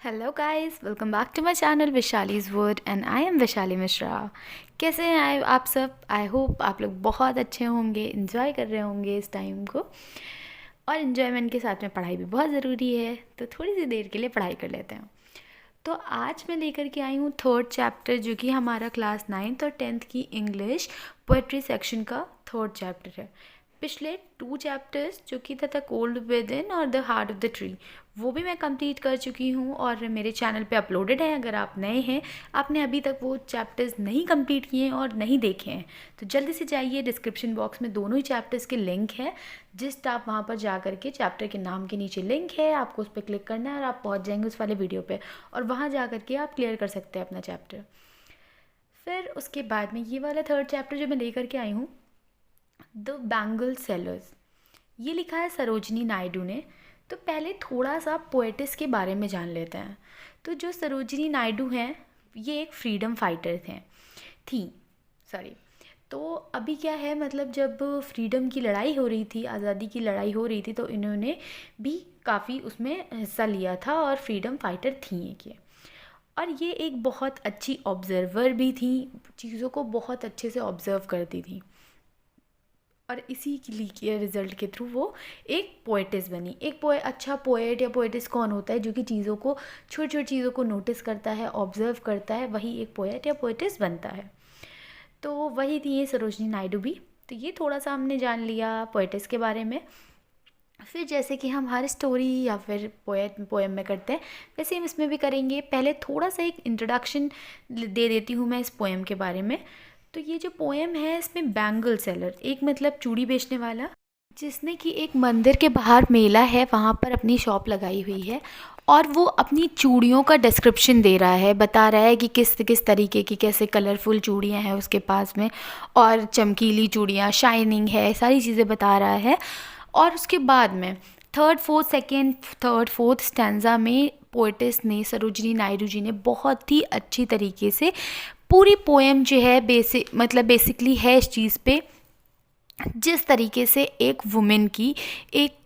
Hello guys, welcome back to my channel Vaishali's world and I am Vaishali Mishra. कैसे हैं आप सब? आई होप आप लोग बहुत अच्छे होंगे, इन्जॉय कर रहे होंगे इस टाइम को। और इन्जॉयमेंट के साथ में पढ़ाई भी बहुत ज़रूरी है, तो थोड़ी सी देर के लिए पढ़ाई कर लेते हैं। तो आज मैं लेकर के आई हूँ थर्ड चैप्टर, जो कि हमारा क्लास 9th और 10th की इंग्लिश पोएट्री सेक्शन का थर्ड चैप्टर है। पिछले 2 चैप्टर्स जो कि था कोल्ड विद इन और the heart of the tree, वो भी मैं कंप्लीट कर चुकी हूँ और मेरे चैनल पे अपलोडेड है। अगर आप नए हैं, आपने अभी तक वो चैप्टर्स नहीं कंप्लीट किए हैं और नहीं देखे हैं, तो जल्दी से जाइए, डिस्क्रिप्शन बॉक्स में दोनों ही चैप्टर्स के लिंक है। जिस्ट आप वहाँ पर जा करके चैप्टर के नाम के नीचे लिंक है, आपको उस पर क्लिक करना है और आप पहुँच जाएंगे उस वाले वीडियो पे, और वहाँ जा करके आप क्लियर कर सकते हैं अपना चैप्टर। फिर उसके बाद में ये वाला थर्ड चैप्टर जो मैं लेकर के आई हूँ, द बैंगल सेलर्स, ये लिखा है सरोजनी नायडू ने। तो पहले थोड़ा सा पोएटिस के बारे में जान लेते हैं। तो जो सरोजनी नायडू हैं, ये एक फ्रीडम फाइटर थी सॉरी। तो अभी क्या है, मतलब जब फ्रीडम की लड़ाई हो रही थी, आज़ादी की लड़ाई हो रही थी, तो इन्होंने भी काफ़ी उसमें हिस्सा लिया था और फ्रीडम फाइटर थी ये। और ये एक बहुत अच्छी ऑब्ज़र्वर भी थी, चीज़ों को बहुत अच्छे से ऑब्ज़र्व करती थी, और इसी के रिज़ल्ट के थ्रू वो एक पोएटिस बनी। एक अच्छा पोएट या पोएटिस कौन होता है? जो कि चीज़ों को, छोटी छोटी चीज़ों को नोटिस करता है, ऑब्ज़र्व करता है, वही एक पोएट या पोएटिस बनता है। तो वही थी ये सरोजनी नायडू भी। तो ये थोड़ा सा हमने जान लिया पोएटिस के बारे में। फिर जैसे कि हम हर स्टोरी या फिर पोएम में करते हैं, वैसे हम इसमें भी करेंगे। पहले थोड़ा सा एक इंट्रोडक्शन दे देती हूँ मैं इस पोएम के बारे में। तो ये जो पोएम है, इसमें बैंगल सेलर, एक मतलब चूड़ी बेचने वाला, जिसने कि एक मंदिर के बाहर मेला है, वहाँ पर अपनी शॉप लगाई हुई है, और वो अपनी चूड़ियों का डिस्क्रिप्शन दे रहा है, बता रहा है कि किस किस तरीके की, कैसे कलरफुल चूड़ियाँ हैं उसके पास में, और चमकीली चूड़ियाँ, शाइनिंग है, सारी चीज़ें बता रहा है। और उसके बाद में थर्ड फोर्थ स्टैंजा में पोएटिस ने, सरोजनी नायडू जी ने, बहुत ही अच्छी तरीके से पूरी पोएम जो है बेसिकली है इस चीज़ पे, जिस तरीके से एक वुमेन की, एक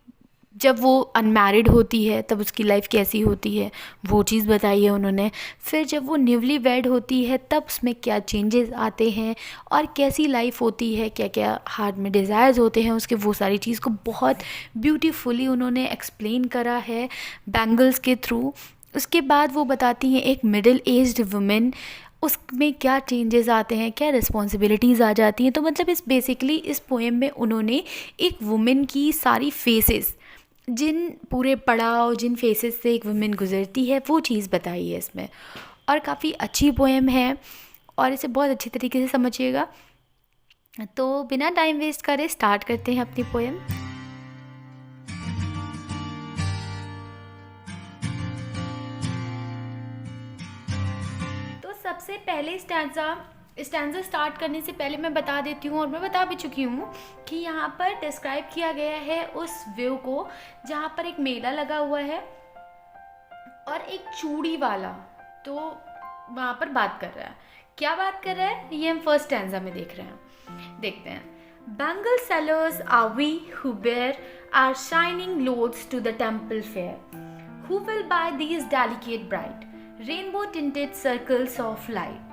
जब वो अनमैरिड होती है तब उसकी लाइफ कैसी होती है, वो चीज़ बताई है उन्होंने। फिर जब वो न्यूली वेड होती है तब उसमें क्या चेंजेस आते हैं और कैसी लाइफ होती है, क्या क्या हार्ट में डिज़ायर्स होते हैं उसके, वो सारी चीज़ को बहुत ब्यूटीफुली उन्होंने एक्सप्लेन करा है बैंगल्स के थ्रू। उसके बाद वो बताती हैं एक मिडिल एज्ड वुमेन, उसमें क्या चेंजेस आते हैं, क्या रिस्पॉन्सिबिलिटीज़ आ जाती हैं। तो मतलब इस पोएम में उन्होंने एक वुमेन की सारी फेसेस, जिन पूरे पड़ाव, जिन फेसेस से एक वुमेन गुजरती है, वो चीज़ बताई है इसमें। और काफ़ी अच्छी पोएम है और इसे बहुत अच्छी तरीके से समझिएगा। तो बिना टाइम वेस्ट करे स्टार्ट करते हैं अपनी पोएम। तो सबसे पहले स्टैंजा स्टार्ट करने से पहले मैं बता देती हूँ, और मैं बता भी चुकी हूँ, कि यहाँ पर डिस्क्राइब किया गया है उस व्यू को जहाँ पर एक मेला लगा हुआ है और एक चूड़ी वाला तो वहाँ पर बात कर रहा है। क्या बात कर रहा है, ये हम फर्स्ट स्टैंजा में देखते हैं। Bangle sellers are we who bear our shining loads to the temple fair. Who will buy these delicate bright, rainbow-tinted circles of light,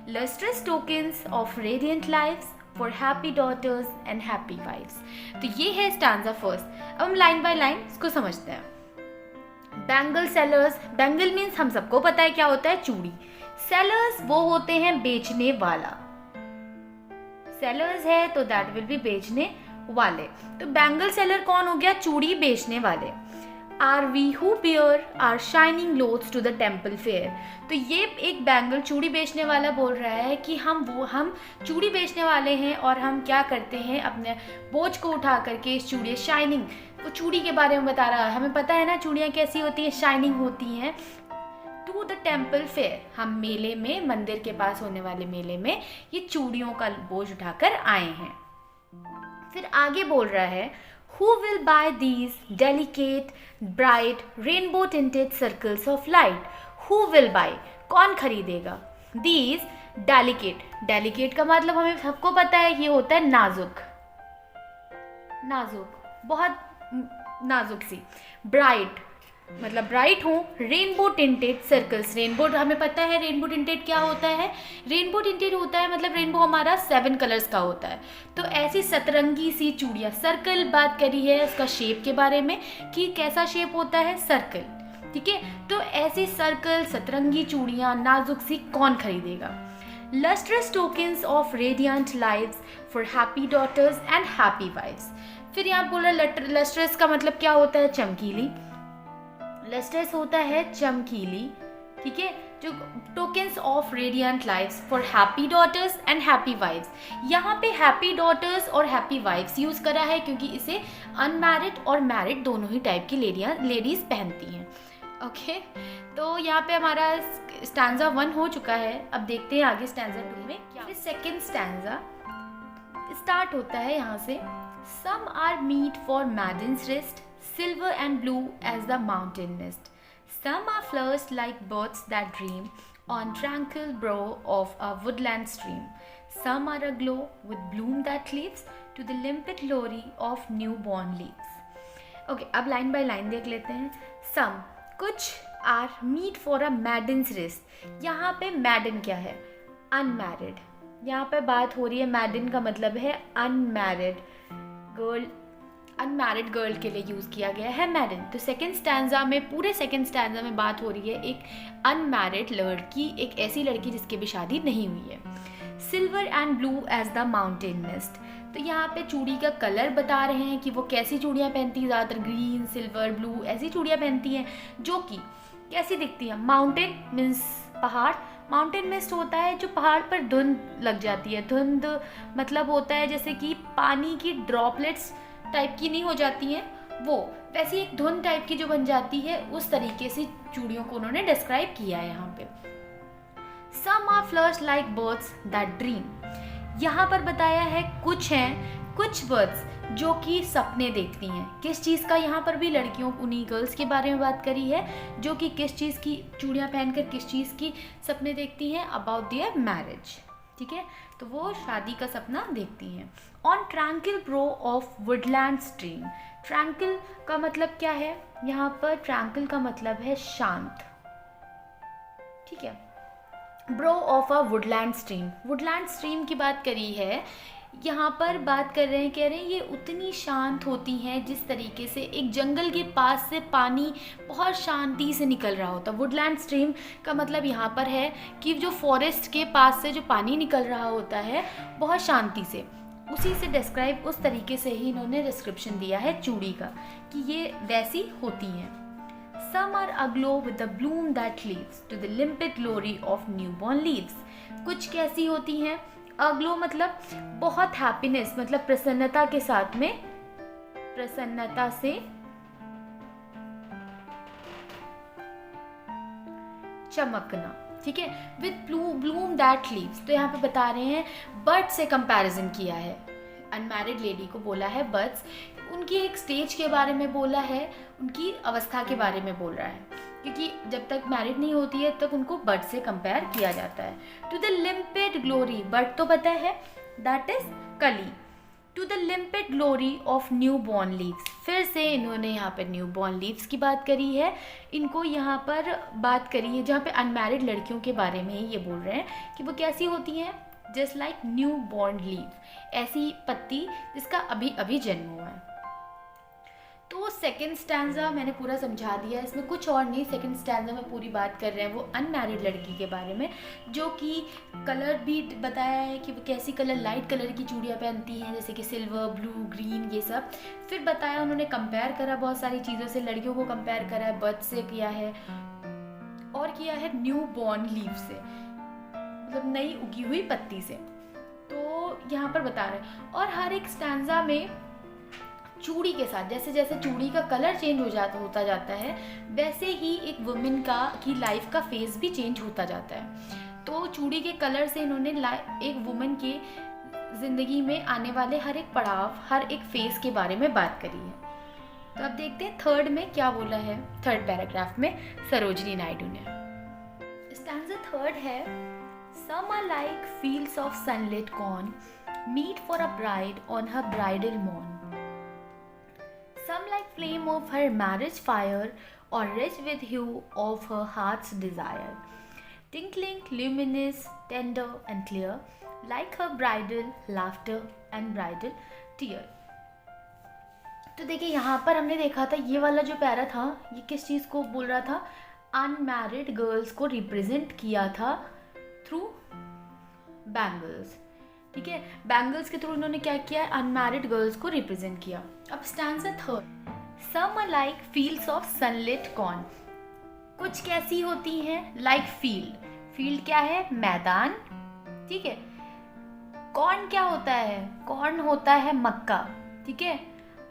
lustrous tokens of radiant lives for happy daughters and happy wives. तो ये है stanza first. अब हम line by line इसको समझते हैं। Bangle sellers, bangle means हम सबको पता है क्या होता है, चूड़ी। सेलर्स वो होते हैं बेचने वाला, सेलर्स है तो दैट विल बी बेचने वाले। तो बैंगल सेलर कौन हो गया, चूड़ी बेचने वाले। Are we who bear are shining loads to the temple fair. तो ये एक बैंगल चूड़ी बेचने वाला बोल रहा है कि हम चूड़ी बेचने वाले हैं, और हम क्या करते हैं, अपने बोझ को उठा करके इस चूड़ी, शाइनिंग, वो चूड़ी के बारे में बता रहा है। हमें पता है ना चूड़ियाँ कैसी होती हैं, शाइनिंग होती हैं। टू द टेम्पल फेयर, हम मेले में, मंदिर के पास होने वाले मेले में ये चूड़ियों का बोझ उठाकर आए हैं। फिर आगे बोल रहा है, Who will buy these delicate, bright, rainbow-tinted circles of light? Who will buy? कौन खरीदेगा? These delicate, delicate का मतलब हमें सबको पता है, ये होता है नाजुक, नाजुक, बहुत नाजुक सी। Bright, मतलब ब्राइट हों, रेनबो टिंटेड सर्कल्स। रेनबो हमें पता है रेनबो टिंटेड क्या होता है, रेनबो टिंटेड होता है मतलब रेनबो हमारा 7 कलर्स का होता है। तो ऐसी सतरंगी सी चूड़ियाँ, सर्कल बात करी है उसका शेप के बारे में कि कैसा शेप होता है, सर्कल, ठीक है। तो ऐसी सर्कल सतरंगी चूड़ियाँ नाजुक सी कौन खरीदेगा। Lustrous tokens of radiant lives for happy daughters and happy wives. फिर यहाँ बोला लस्ट्रस का मतलब क्या होता है, चमकीली। लस्ट्रस होता है चमकीली, ठीक है। जो tokens of radiant lives for happy daughters and happy wives, यहाँ पे हैप्पी डॉटर्स और हैप्पी वाइफ्स यूज़ करा है क्योंकि इसे अनमैरिड और मैरिड दोनों ही टाइप की लेडीज़ पहनती हैं। ओके, तो यहाँ पे हमारा स्टैंजा 1 हो चुका है। अब देखते हैं आगे स्टैंजा 2 में क्या। फिर सेकेंड स्टैंजा स्टार्ट होता है यहाँ से, some are meet for maiden's wrist, silver and blue as the mountain mist. Some are flowers like birds that dream on tranquil brow of a woodland stream. Some are aglow with bloom that leaves to the limpid glory of newborn leaves. Okay, अब line by line देख लेते हैं। Some, कुछ, are meet for a maiden's rest. यहाँ पे maiden क्या है, unmarried। यहाँ पे बात हो रही है, maiden का मतलब है unmarried गर्ल, अनमैरिड गर्ल के लिए यूज़ किया गया है मैरिड। तो सेकेंड स्टैंजा में, पूरे सेकेंड स्टैंजा में बात हो रही है एक अनमैरिड लड़की, एक ऐसी लड़की जिसकी भी शादी नहीं हुई है। Silver and blue as the mountain mist, तो यहाँ पे चूड़ी का कलर बता रहे हैं कि वो कैसी चूड़ियाँ पहनती हैं, ज़्यादातर ग्रीन, सिल्वर, ब्लू ऐसी चूड़ियाँ पहनती हैं जो कि कैसी दिखती हैं। माउंटेन मीन्स पहाड़, माउंटेन मिस्ट होता है जो पहाड़ पर धुंध लग जाती है। धुंध मतलब होता है जैसे कि पानी की ड्रॉपलेट्स टाइप की नहीं हो जाती हैं, वो वैसी एक धुंध टाइप की जो बन जाती है, उस तरीके से चूड़ियों को उन्होंने डिस्क्राइब किया है यहाँ पे। Some are flowers like birds that dream, यहाँ पर बताया है कुछ हैं, कुछ बर्ड्स जो कि सपने देखती हैं। किस चीज़ का, यहाँ पर भी लड़कियों, उन्हीं गर्ल्स के बारे में बात करी है जो कि किस चीज़ की चूड़ियाँ पहनकर किस चीज़ की सपने देखती हैं, अबाउट देयर मैरिज, ठीक है। तो वो शादी का सपना देखती हैं। On tranquil brow of woodland stream, tranquil का मतलब क्या है, यहाँ पर ट्रैंकिल का मतलब है शांत, ठीक है। Bro of a Woodland stream, Woodland stream की बात करी है, यहाँ पर बात कर रहे हैं, कह रहे हैं ये उतनी शांत होती हैं जिस तरीके से एक जंगल के पास से पानी बहुत शांति से निकल रहा होता। वुडलैंड स्ट्रीम का मतलब यहाँ पर है कि जो फॉरेस्ट के पास से जो पानी निकल रहा होता है बहुत शांति से, उसी से डिस्क्राइब, उस तरीके से ही इन्होंने डिस्क्रिप्शन दिया है चूड़ी का कि ये वैसी होती हैं। Some are aglow with the bloom that leaves to the limpid glory of newborn leaves. कुछ कैसी होती हैं, अग्लो मतलब बहुत हैप्पीनेस, मतलब प्रसन्नता के साथ में, प्रसन्नता से चमकना, ठीक है। विद ब्लूम दैट लीव्स, तो यहाँ पे बता रहे हैं बर्ड से कंपैरिजन किया है, अनमैरिड लेडी को बोला है बर्ड्स, उनकी एक स्टेज के बारे में बोला है, उनकी अवस्था के बारे में बोल रहा है, क्योंकि जब तक मैरिड नहीं होती है तब उनको बर्ड से कंपेयर किया जाता है। To the limpid glory, bird तो पता है दैट इज कली, to the limpid glory of new born leaves, फिर से इन्होंने यहाँ पर न्यू बॉर्न लीव्स की बात करी है। इनको यहाँ पर बात करी है जहाँ पे अनमैरिड लड़कियों के बारे में ही ये बोल रहे हैं कि वो कैसी होती हैं, just like new born leave, ऐसी पत्ती जिसका अभी अभी जन्म हुआ है। तो सेकेंड स्टैंजा मैंने पूरा समझा दिया, इसमें कुछ और नहीं। सेकेंड स्टैंजा में पूरी बात कर रहे हैं वो अनमैरिड लड़की के बारे में, जो कि कलर भी बताया है कि वो कैसी कलर, लाइट कलर की चूड़ियाँ पहनती हैं जैसे कि सिल्वर, ब्लू, ग्रीन, ये सब। फिर बताया उन्होंने कंपेयर करा बहुत सारी चीज़ों से, लड़कियों को कंपेयर करा है बर्ड से किया है और किया है न्यू बॉर्न लीव से, मतलब नई उगी हुई पत्ती से। तो यहाँ पर बता रहे हैं, और हर एक स्टैंजा में चूड़ी के साथ जैसे जैसे चूड़ी का कलर चेंज होता जाता है, वैसे ही एक वुमेन की लाइफ का फेस भी चेंज होता जाता है। तो चूड़ी के कलर से इन्होंने एक वुमेन के ज़िंदगी में आने वाले हर एक पड़ाव, हर एक फेस के बारे में बात करी है। तो अब देखते हैं थर्ड में क्या बोला है, थर्ड पैराग्राफ में सरोजिनी नायडू ने। स्टैंजा थर्ड है, Some are like fields of sunlit corn, meet for a bride on her bridal morn. Some like flame of her marriage fire or rich with hue of her heart's desire. Tinkling, luminous, tender and clear, like her bridal laughter and bridal tear. तो देखिए यहाँ पर हमने देखा था ये वाला जो पैरा था ये किस चीज़ को बोल रहा था, अनमैरिड गर्ल्स को रिप्रेजेंट किया था थ्रू बैंगल्स। ठीक है, बैंगल्स के थ्रू उन्होंने क्या किया है, अनमैरिड गर्ल्स को रिप्रेजेंट किया। अब stanza third, some like fields of sunlit corn, कुछ कैसी होती हैं लाइक फील्ड, फील्ड क्या है, मैदान। ठीक है, कॉर्न क्या होता है, कॉर्न होता है मक्का। ठीक है,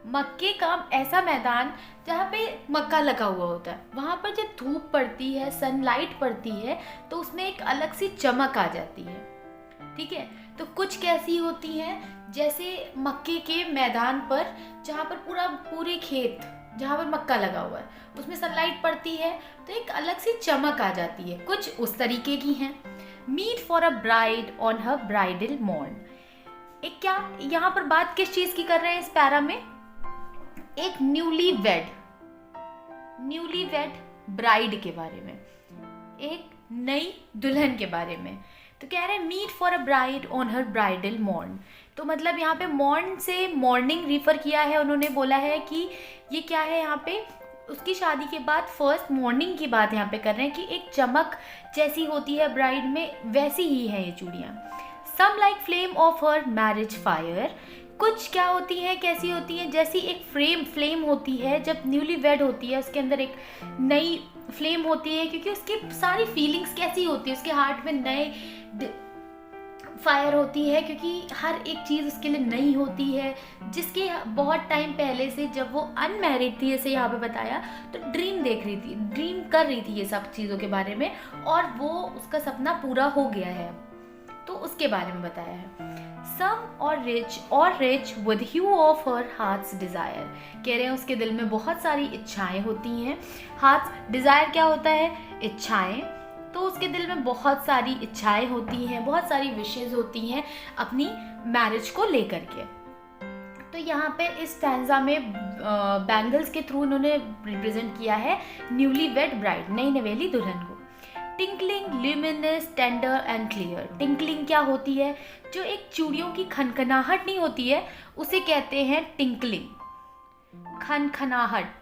मक्के का ऐसा मैदान जहाँ पे मक्का लगा हुआ होता है, वहाँ पर जब धूप पड़ती है, सनलाइट पड़ती है तो उसमें एक अलग सी चमक आ जाती है। ठीक है, तो कुछ कैसी होती हैं जैसे मक्के के मैदान पर जहाँ पर पूरे खेत जहाँ पर मक्का लगा हुआ है उसमें सनलाइट पड़ती है तो एक अलग सी चमक आ जाती है, कुछ उस तरीके की हैं। Meet for a bride on her bridal morn, एक क्या यहाँ पर बात किस चीज़ की कर रहे हैं इस पैरा में, एक न्यूली वेड ब्राइड के बारे में, एक नई दुल्हन के बारे में। तो कह रहे हैं meet for a bride on her bridal morn, तो मतलब यहाँ पे मॉर्न से मॉर्निंग रिफर किया है, उन्होंने बोला है कि ये क्या है, यहाँ पे उसकी शादी के बाद फर्स्ट मॉर्निंग की बात यहाँ पे कर रहे हैं कि एक चमक जैसी होती है ब्राइड में वैसी ही है ये चूड़ियाँ। Some like flame of her marriage fire, कुछ क्या होती हैं, कैसी होती हैं, जैसी एक फ्लेम होती है जब न्यूली वेड होती है उसके अंदर एक नई फ्लेम होती है, क्योंकि उसकी सारी फीलिंग्स कैसी होती है, उसके हार्ट में नए फायर होती है क्योंकि हर एक चीज़ उसके लिए नई होती है, जिसके बहुत टाइम पहले से जब वो अनमैरिड थी जैसे यहाँ पे बताया तो ड्रीम देख रही थी, ड्रीम कर रही थी ये सब चीज़ों के बारे में और वो उसका सपना पूरा हो गया है, तो उसके बारे में बताया है। सम और rich with hue of her heart's desire, कह रहे हैं उसके दिल में बहुत सारी इच्छाएं होती हैं। हार्ट्स डिज़ायर क्या होता है, इच्छाएं, तो उसके दिल में बहुत सारी इच्छाएं होती हैं, बहुत सारी विशेज़ होती हैं अपनी मैरिज को लेकर के। तो यहाँ पे इस स्टैंजा में बैंगल्स के थ्रू उन्होंने रिप्रेजेंट किया है न्यूली वेड ब्राइड, नई नवेली दुल्हन को। Tinkling, luminous, tender and clear, tinkling क्या होती है, जो एक चूड़ियों की खनखनाहट नहीं होती है उसे कहते हैं टिंकलिंग, खनखनाहट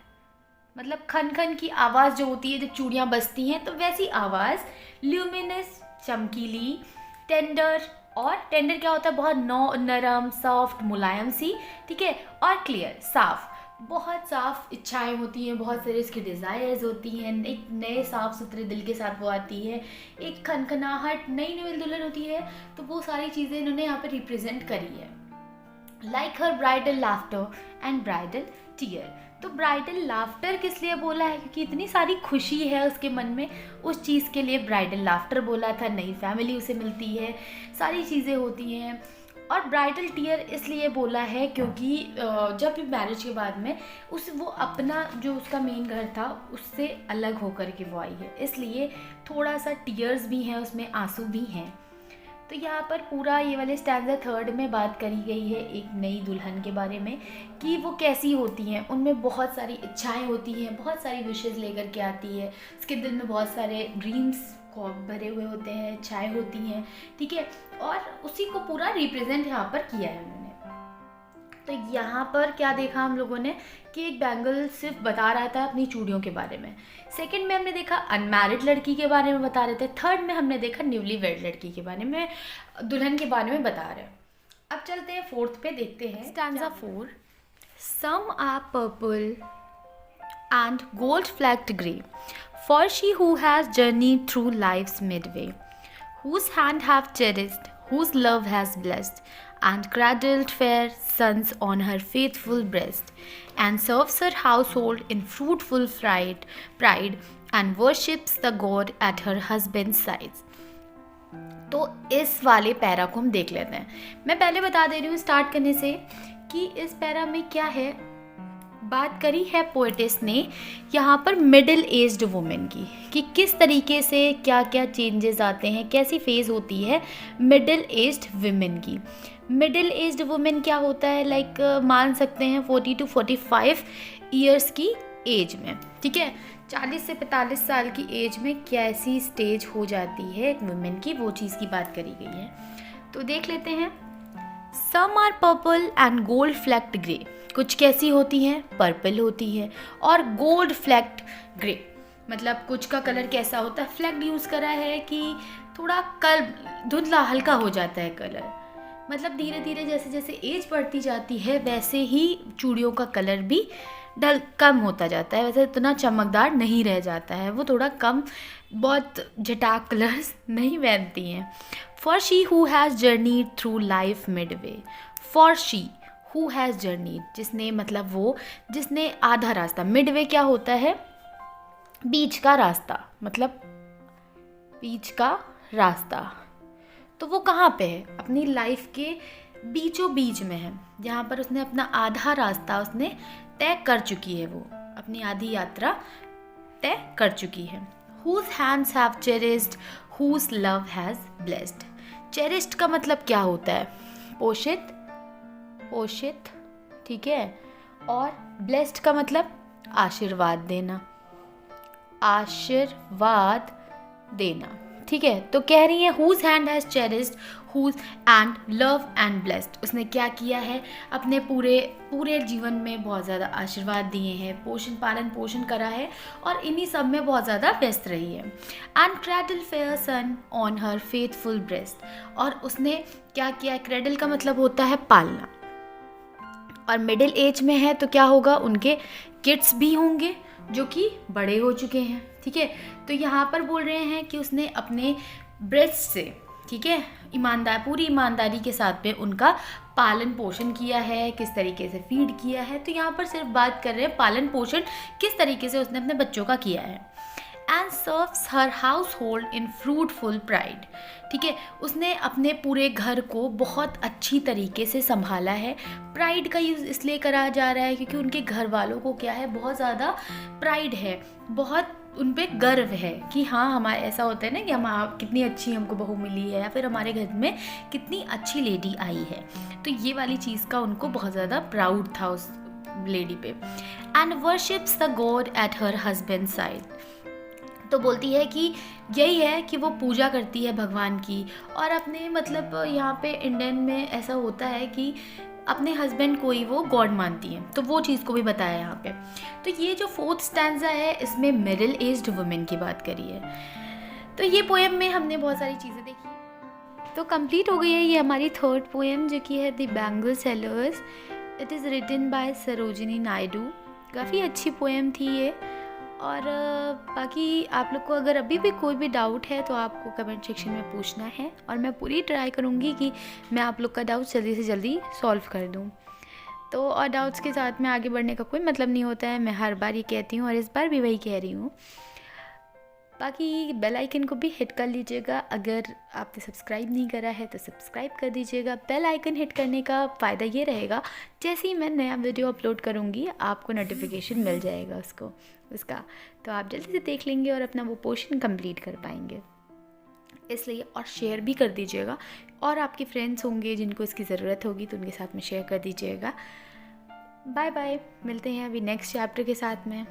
मतलब खन खन की आवाज़ जो होती है जब चूड़ियाँ बजती हैं तो वैसी आवाज़। ल्यूमिनस, चमकीली, टेंडर, और टेंडर क्या होता है, बहुत नरम, सॉफ्ट, मुलायम सी। ठीक है, और क्लियर, साफ, बहुत साफ इच्छाएं होती हैं, बहुत सारे इसकी डिज़ायर्स होती हैं, एक नए साफ सुथरे दिल के साथ वो आती है, एक खनखनाहट, नई नई दुल्हन होती है, तो वो सारी चीज़ें इन्होंने यहाँ पर रिप्रेजेंट करी है। Like her bridal laughter and bridal tear, तो ब्राइडल लाफ्टर किस लिए बोला है, क्योंकि इतनी सारी खुशी है उसके मन में, उस चीज़ के लिए ब्राइडल लाफ्टर बोला था, नई फैमिली उसे मिलती है, सारी चीज़ें होती हैं। और ब्राइडल टीयर इसलिए बोला है क्योंकि जब भी मैरिज के बाद में वो अपना जो उसका मेन घर था उससे अलग होकर के वो आई है, इसलिए थोड़ा सा टीयर्स भी हैं उसमें, आंसू भी हैं। तो यहाँ पर पूरा ये वाले स्टैंजा थर्ड में बात करी गई है एक नई दुल्हन के बारे में कि वो कैसी होती हैं, उनमें बहुत सारी इच्छाएं होती हैं, बहुत सारी विशेज़ लेकर के आती है, उसके दिल में बहुत सारे ड्रीम्स को भरे हुए होते हैं, इच्छाएं होती हैं। ठीक है, और उसी को पूरा रिप्रेजेंट यहाँ पर किया है उन्होंने। तो यहाँ पर क्या देखा हम लोगों ने कि एक बैंगल सिर्फ बता रहा था अपनी चूड़ियों के बारे में, सेकंड में हमने देखा अनमैरिड लड़की के बारे में बता रहे थे, थर्ड में हमने देखा न्यूली वेड लड़की के बारे में, दुल्हन के बारे में बता रहे हैं। अब चलते हैं फोर्थ पे, देखते हैं stanza 4। Some are purple and gold flecked grey, for she who has journeyed through life's midway, whose hand have cherished, whose love has blessed, and cradled fair sons on her faithful breast, and serves her household in fruitful pride, and worships the God at her husband's sides. तो इस वाले para को हम देख लेते हैं। मैं पहले बता दे रही हूँ स्टार्ट करने से कि इस पैरा में क्या है, बात करी है पोएटिस ने यहाँ पर मिडिल एज्ड वुमेन की, कि किस तरीके से क्या क्या चेंजेस आते हैं, कैसी फेज़ होती है मिडिल एज्ड वुमेन की। मिडिल एज्ड वुमेन क्या होता है, लाइक मान सकते हैं 40 to 45 ईयर्स की एज में। ठीक है, 40 से 45 साल की एज में कैसी स्टेज हो जाती है एक वुमेन की, वो चीज़ की बात करी गई है। तो देख लेते हैं। Some are purple and gold flecked grey, कुछ कैसी होती हैं, पर्पल होती है और गोल्ड फ्लेक्ड ग्रे, मतलब कुछ का कलर कैसा होता है, फ्लेक्ड यूज़ करा है कि थोड़ा धुंधला हल्का हो जाता है कलर, मतलब धीरे धीरे जैसे जैसे एज बढ़ती जाती है वैसे ही चूड़ियों का कलर भी कम होता जाता है, वैसे इतना चमकदार नहीं रह जाता है, वो थोड़ा कम, बहुत झटाक कलर्स नहीं पहनती हैं। For she who has journeyed through life Midway, for she who has journeyed, जिसने, मतलब वो जिसने आधा रास्ता, मिडवे क्या होता है, बीच का रास्ता, मतलब बीच का रास्ता, तो वो कहाँ पे है, अपनी लाइफ के बीचों बीच में है, जहाँ पर उसने अपना आधा रास्ता उसने तय कर चुकी है, वो अपनी आधी यात्रा तय कर चुकी है। Whose hands have cherished, whose love has blessed। cherished का मतलब क्या होता है, पोषित, पोषित, ठीक है, और blessed का मतलब आशीर्वाद देना, आशीर्वाद देना, ठीक है। तो कह रही है whose hand has cherished, whose and love and blessed, उसने क्या किया है, अपने पूरे जीवन में बहुत ज़्यादा आशीर्वाद दिए हैं, पालन पोषण करा है और इन्हीं सब में बहुत ज़्यादा व्यस्त रही है। and cradle fair son on her faithful breast, और उसने क्या किया, cradle का मतलब होता है पालना, और मिडिल एज में है तो क्या होगा, उनके किड्स भी होंगे जो कि बड़े हो चुके हैं, ठीक है। तो यहाँ पर बोल रहे हैं कि उसने अपने ब्रेस्ट से, ठीक है, पूरी ईमानदारी के साथ में उनका पालन पोषण किया है, किस तरीके से फीड किया है, तो यहाँ पर सिर्फ बात कर रहे हैं पालन पोषण किस तरीके से उसने अपने बच्चों का किया है। And serves her house hold in fruitful pride, ठीक है, उसने अपने पूरे घर को बहुत अच्छी तरीके से संभाला है। प्राइड का यूज़ इसलिए करा जा रहा है क्योंकि उनके घर वालों को क्या है, बहुत ज़्यादा प्राइड है, बहुत उन पे गर्व है कि हाँ, हमारे ऐसा होता है ना कि हम कितनी अच्छी हमको बहू मिली है, या फिर हमारे घर में कितनी अच्छी लेडी आई है, तो ये वाली चीज़ का उनको बहुत ज़्यादा प्राउड था उस लेडी पे। And worships the God at her husband side, तो बोलती है कि यही है कि वो पूजा करती है भगवान की, और अपने, मतलब यहाँ पे इंडियन में ऐसा होता है कि अपने हस्बैंड को ही वो गॉड मानती है, तो वो चीज़ को भी बताया यहाँ पे। तो ये जो 4th स्टैंजा है इसमें मिडिल एज्ड वुमेन की बात करी है। तो ये पोएम में हमने बहुत सारी चीज़ें देखी, तो कंप्लीट हो गई है ये हमारी 3rd पोएम जो कि है the bangle sellers. It is written by Sarojini Naidu. काफ़ी अच्छी पोएम थी ये, और बाकी आप लोग को अगर अभी भी कोई भी डाउट है तो आपको कमेंट सेक्शन में पूछना है, और मैं पूरी ट्राई करूँगी कि मैं आप लोग का डाउट जल्दी से जल्दी सॉल्व कर दूँ। तो और डाउट्स के साथ में आगे बढ़ने का कोई मतलब नहीं होता है, मैं हर बार ये कहती हूँ और इस बार भी वही कह रही हूँ। बाकी बेल आइकन को भी हिट कर लीजिएगा, अगर आपने सब्सक्राइब नहीं करा है तो सब्सक्राइब कर दीजिएगा। बेल आइकन हिट करने का फ़ायदा ये रहेगा, जैसे ही मैं नया वीडियो अपलोड करूँगी आपको नोटिफिकेशन मिल जाएगा उसका, तो आप जल्दी से देख लेंगे और अपना वो पोर्शन कंप्लीट कर पाएंगे। इसलिए और शेयर भी कर दीजिएगा, और आपके फ्रेंड्स होंगे जिनको इसकी ज़रूरत होगी तो उनके साथ में शेयर कर दीजिएगा। बाय बाय, मिलते हैं अभी नेक्स्ट चैप्टर के साथ में।